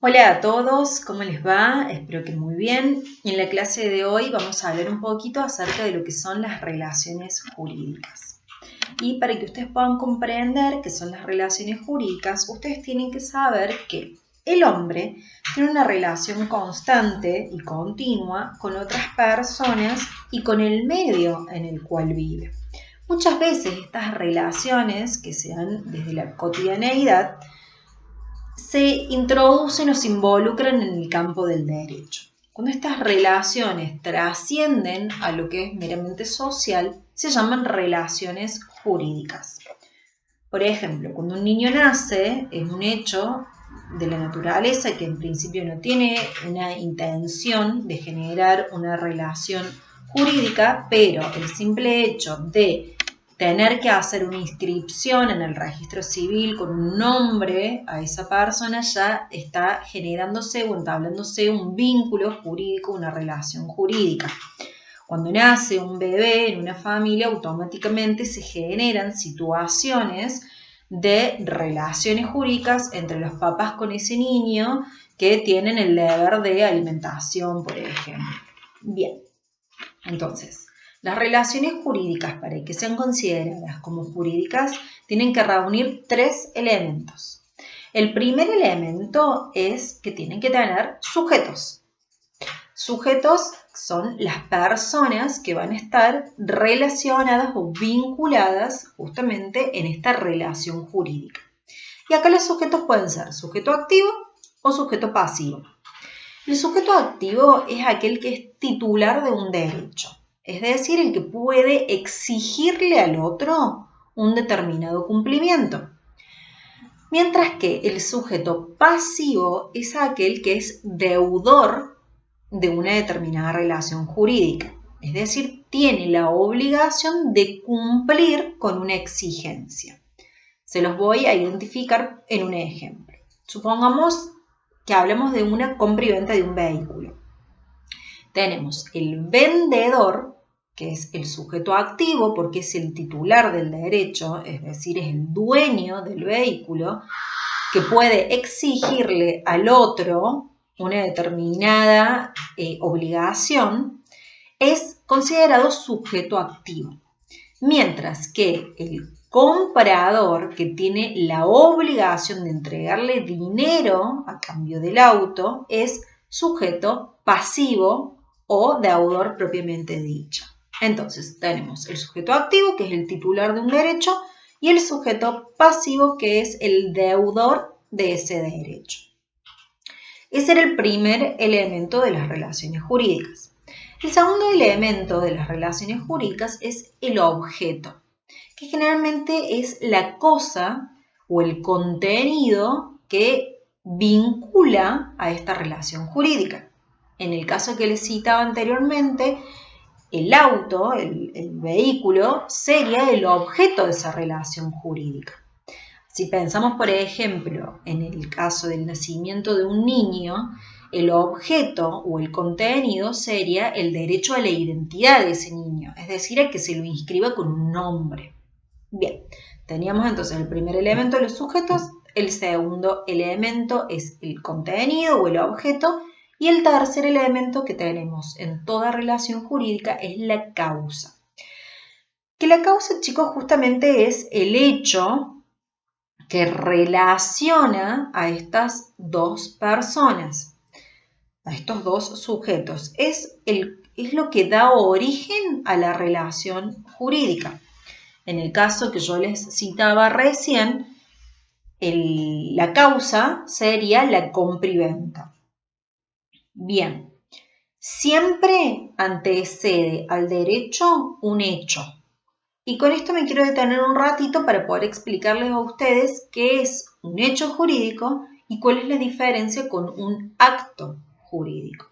Hola a todos, ¿cómo les va? Espero que muy bien. En la clase de hoy vamos a hablar un poquito acerca de lo que son las relaciones jurídicas. Y para que ustedes puedan comprender qué son las relaciones jurídicas, ustedes tienen que saber que el hombre tiene una relación constante y continua con otras personas y con el medio en el cual vive. Muchas veces estas relaciones que se dan desde la cotidianeidad se introducen o se involucran en el campo del derecho. Cuando estas relaciones trascienden a lo que es meramente social, se llaman relaciones jurídicas. Por ejemplo, cuando un niño nace, es un hecho de la naturaleza que en principio no tiene una intención de generar una relación jurídica, pero el simple hecho de tener que hacer una inscripción en el registro civil con un nombre a esa persona ya está generándose o entablándose un vínculo jurídico, una relación jurídica. Cuando nace un bebé en una familia, automáticamente se generan situaciones de relaciones jurídicas entre los papás con ese niño que tienen el deber de alimentación, por ejemplo. Bien, entonces, las relaciones jurídicas, para que sean consideradas como jurídicas, tienen que reunir tres elementos. El primer elemento es que tienen que tener sujetos. Sujetos son las personas que van a estar relacionadas o vinculadas justamente en esta relación jurídica. Y acá los sujetos pueden ser sujeto activo o sujeto pasivo. El sujeto activo es aquel que es titular de un derecho, es decir, el que puede exigirle al otro un determinado cumplimiento. Mientras que el sujeto pasivo es aquel que es deudor de una determinada relación jurídica, es decir, tiene la obligación de cumplir con una exigencia. Se los voy a identificar en un ejemplo. Supongamos que hablamos de una compra y venta de un vehículo. Tenemos el vendedor, que es el sujeto activo porque es el titular del derecho, es decir, es el dueño del vehículo, que puede exigirle al otro una determinada obligación, es considerado sujeto activo. Mientras que el comprador, que tiene la obligación de entregarle dinero a cambio del auto, es sujeto pasivo o deudor propiamente dicho. Entonces tenemos el sujeto activo, que es el titular de un derecho, y el sujeto pasivo, que es el deudor de ese derecho. Ese era el primer elemento de las relaciones jurídicas. El segundo elemento de las relaciones jurídicas es el objeto, que generalmente es la cosa o el contenido que vincula a esta relación jurídica. En el caso que les citaba anteriormente, el auto, el vehículo, sería el objeto de esa relación jurídica. Si pensamos, por ejemplo, en el caso del nacimiento de un niño, el objeto o el contenido sería el derecho a la identidad de ese niño, es decir, a que se lo inscriba con un nombre. Bien, teníamos entonces el primer elemento de los sujetos, el segundo elemento es el contenido o el objeto, y el tercer elemento que tenemos en toda relación jurídica es la causa. Que la causa, chicos, justamente es el hecho que relaciona a estas dos personas, a estos dos sujetos. Es lo que da origen a la relación jurídica. En el caso que yo les citaba recién, la causa sería la compra y venta. Bien, siempre antecede al derecho un hecho. Y con esto me quiero detener un ratito para poder explicarles a ustedes qué es un hecho jurídico y cuál es la diferencia con un acto jurídico.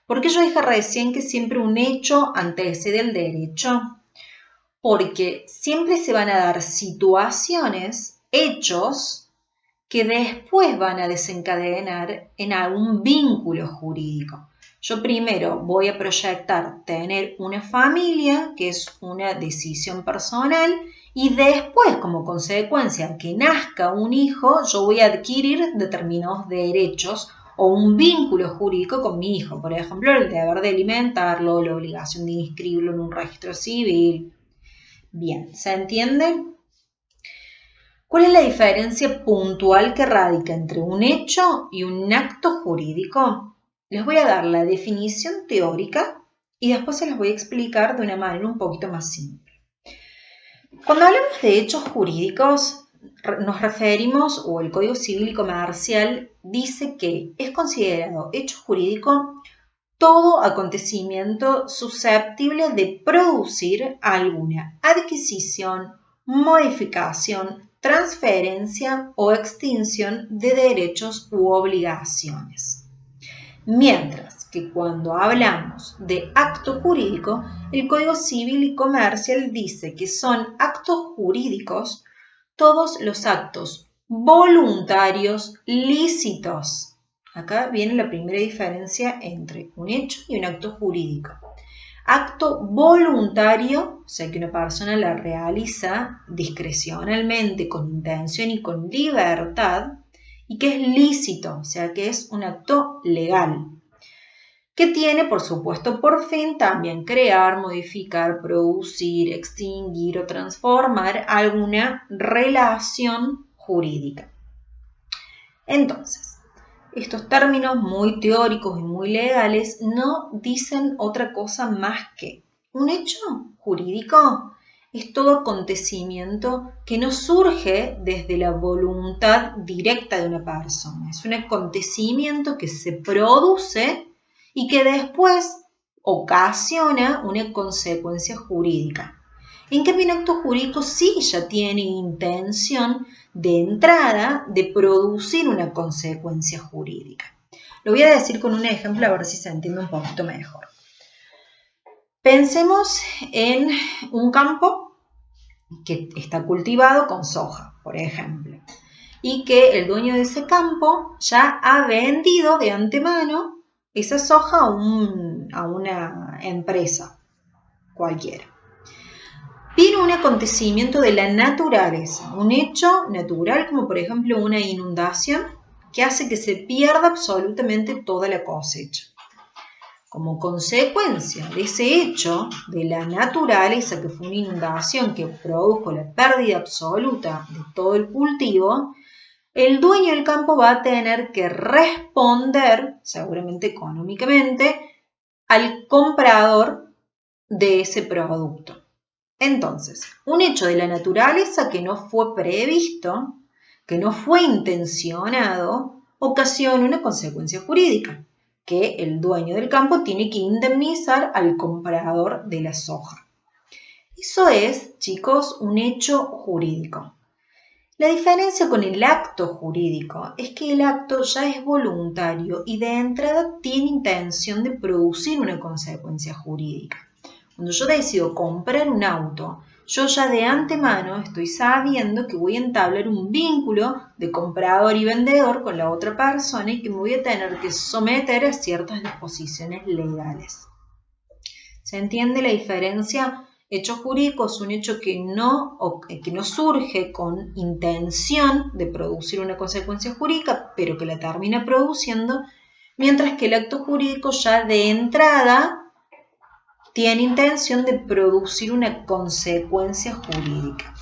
¿Por qué yo dije recién que siempre un hecho antecede el derecho? Porque siempre se van a dar situaciones, hechos, que después van a desencadenar en algún vínculo jurídico. Yo primero voy a proyectar tener una familia, que es una decisión personal, Y después, como consecuencia que nazca un hijo, yo voy a adquirir determinados derechos o un vínculo jurídico con mi hijo. Por ejemplo, el deber de alimentarlo, la obligación de inscribirlo en un registro civil. Bien, ¿se entiende? ¿Cuál es la diferencia puntual que radica entre un hecho y un acto jurídico? Les voy a dar la definición teórica y después se las voy a explicar de una manera un poquito más simple. Cuando hablamos de hechos jurídicos, nos referimos, o el Código Civil y Comercial dice que es considerado hecho jurídico todo acontecimiento susceptible de producir alguna adquisición, modificación, transferencia o extinción de derechos u obligaciones. Mientras que cuando hablamos de acto jurídico, el Código Civil y Comercial dice que son actos jurídicos todos los actos voluntarios lícitos. Acá viene la primera diferencia entre un hecho y un acto jurídico. Acto voluntario, o sea que una persona la realiza discrecionalmente, con intención y con libertad, y que es lícito, o sea que es un acto legal, que tiene, por supuesto, por fin también crear, modificar, producir, extinguir o transformar alguna relación jurídica. Entonces, estos términos muy teóricos y muy legales no dicen otra cosa más que un hecho jurídico es todo acontecimiento que no surge desde la voluntad directa de una persona. Es un acontecimiento que se produce y que después ocasiona una consecuencia jurídica. En cambio, un acto jurídico sí ya tiene intención de entrada de producir una consecuencia jurídica. Lo voy a decir con un ejemplo a ver si se entiende un poquito mejor. Pensemos en un campo que está cultivado con soja, por ejemplo, y que el dueño de ese campo ya ha vendido de antemano esa soja a una empresa cualquiera. Viene un acontecimiento de la naturaleza, un hecho natural como por ejemplo una inundación que hace que se pierda absolutamente toda la cosecha. Como consecuencia de ese hecho de la naturaleza, que fue una inundación que produjo la pérdida absoluta de todo el cultivo, el dueño del campo va a tener que responder, seguramente económicamente, al comprador de ese producto. Entonces, un hecho de la naturaleza que no fue previsto, que no fue intencionado, ocasiona una consecuencia jurídica, que el dueño del campo tiene que indemnizar al comprador de la soja. Eso es, chicos, un hecho jurídico. La diferencia con el acto jurídico es que el acto ya es voluntario y de entrada tiene intención de producir una consecuencia jurídica. Cuando yo decido comprar un auto, yo ya de antemano estoy sabiendo que voy a entablar un vínculo de comprador y vendedor con la otra persona y que me voy a tener que someter a ciertas disposiciones legales. ¿Se entiende la diferencia? Hecho jurídico es un hecho que no surge con intención de producir una consecuencia jurídica, pero que la termina produciendo, mientras que el acto jurídico ya de entrada tiene intención de producir una consecuencia jurídica.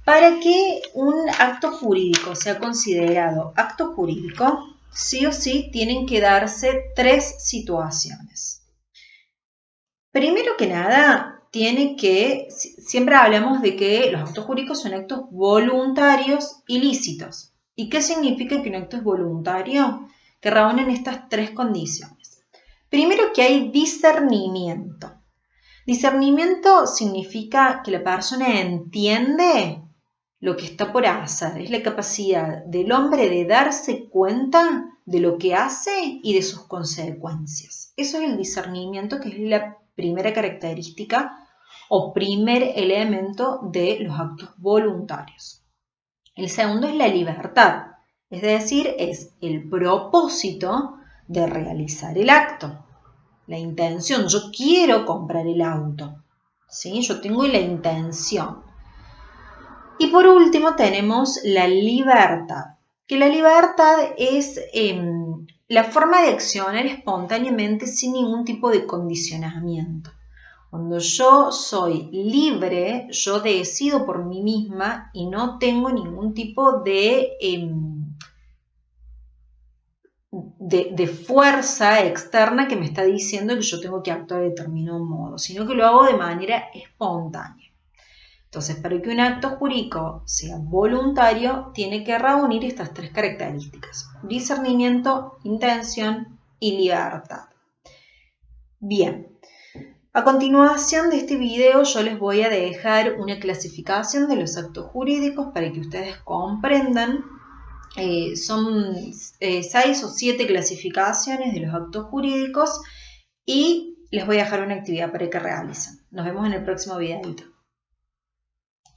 Para que un acto jurídico sea considerado acto jurídico, sí o sí tienen que darse tres situaciones. Primero que nada, siempre hablamos de que los actos jurídicos son actos voluntarios y lícitos. ¿Y qué significa que un acto es voluntario? Que reúnen estas tres condiciones. Primero, que hay discernimiento. Discernimiento significa que la persona entiende lo que está por hacer. Es la capacidad del hombre de darse cuenta de lo que hace y de sus consecuencias. Eso es el discernimiento, que es la primera característica o primer elemento de los actos voluntarios. El segundo es la libertad, es decir, es el propósito de realizar el acto. La intención, yo quiero comprar el auto, ¿sí? Yo tengo la intención. Y por último tenemos la libertad, que la libertad es la forma de accionar espontáneamente sin ningún tipo de condicionamiento. Cuando yo soy libre, yo decido por mí misma y no tengo ningún tipo de fuerza externa que me está diciendo que yo tengo que actuar de determinado modo, sino que lo hago de manera espontánea. Entonces, para que un acto jurídico sea voluntario, tiene que reunir estas tres características: discernimiento, intención y libertad. Bien, a continuación de este video yo les voy a dejar una clasificación de los actos jurídicos para que ustedes comprendan. Son 6 o 7 clasificaciones de los actos jurídicos y les voy a dejar una actividad para que realicen. Nos vemos en el próximo videito.